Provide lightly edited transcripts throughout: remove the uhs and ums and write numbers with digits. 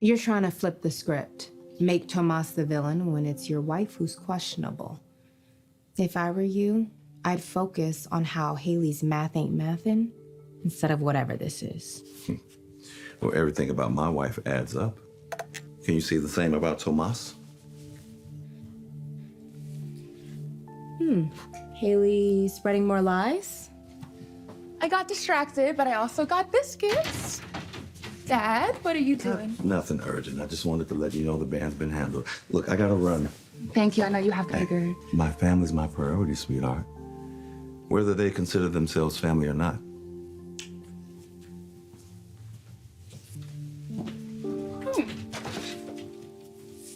You're trying to flip the script. Make Tomas the villain when it's your wife who's questionable. If I were you, I'd focus on how Haley's math ain't mathin' instead of whatever this is. Well, everything about my wife adds up. Can you see the same about Tomas? Haley spreading more lies? I got distracted, but I also got biscuits. Dad, what are you doing? Nothing urgent. I just wanted to let you know the band's been handled. Look, I gotta run. Thank you. I know you have to be good. My family's my priority, sweetheart. Whether they consider themselves family or not.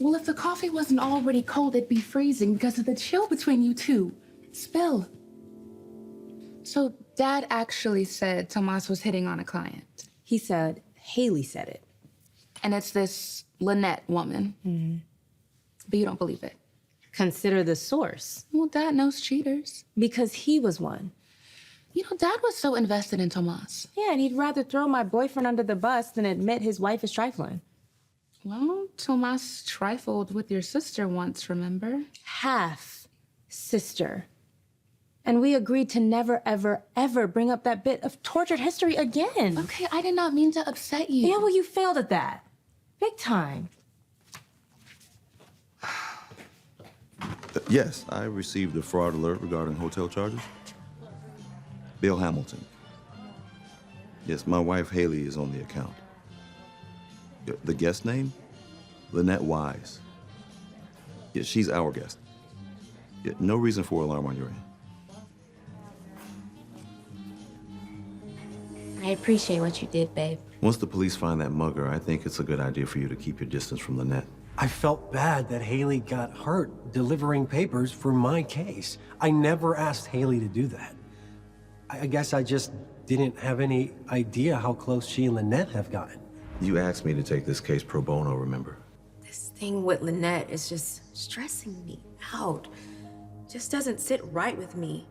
Well, if the coffee wasn't already cold, it'd be freezing because of the chill between you two. Spill. So Dad actually said Tomas was hitting on a client. He said Haley said it. And it's this Lynette woman. Mm-hmm. But you don't believe it. Consider the source. Well, Dad knows cheaters. Because he was one. You know, Dad was so invested in Tomas. Yeah, and he'd rather throw my boyfriend under the bus than admit his wife is trifling. Well, Tomas trifled with your sister once, remember? Half sister. And we agreed to never, ever, ever bring up that bit of tortured history again. Okay, I did not mean to upset you. Yeah, well, you failed at that. Big time. Yes, I received a fraud alert regarding hotel charges. Bill Hamilton. Yes, my wife Haley is on the account. The guest name? Lynette Wise. Yeah, she's our guest. Yeah, no reason for alarm on your end. I appreciate what you did, babe. Once the police find that mugger, I think it's a good idea for you to keep your distance from Lynette. I felt bad that Haley got hurt delivering papers for my case. I never asked Haley to do that. I guess I just didn't have any idea how close she and Lynette have gotten. You asked me to take this case pro bono, remember? This thing with Lynette is just stressing me out. Just doesn't sit right with me.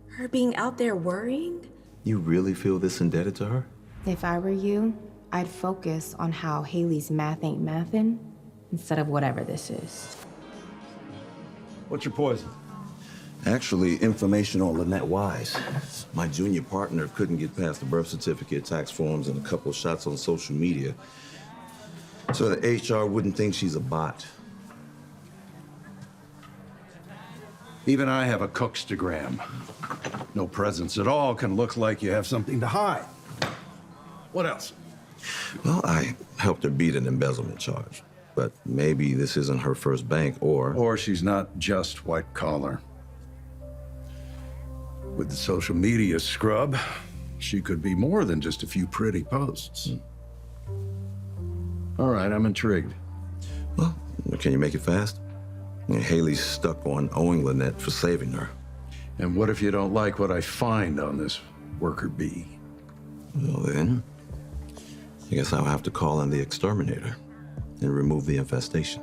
Her being out there worrying. You really feel this indebted to her? If I were you, I'd focus on how Haley's math ain't mathin' instead of whatever this is. What's your poison? Actually, information on Lynette Wise. My junior partner couldn't get past the birth certificate, tax forms, and a couple shots on social media. So the HR wouldn't think she's a bot. Even I have a cookstagram. No presence at all can look like you have something to hide. What else? Well, I helped her beat an embezzlement charge. But maybe this isn't her first bank, or... Or she's not just white collar. With the social media scrub, she could be more than just a few pretty posts. All right, I'm intrigued. Well, can you make it fast? Haley's stuck on owing Lynette for saving her. And what if you don't like what I find on this worker bee? Well, then, I guess I'll have to call in the exterminator and remove the infestation.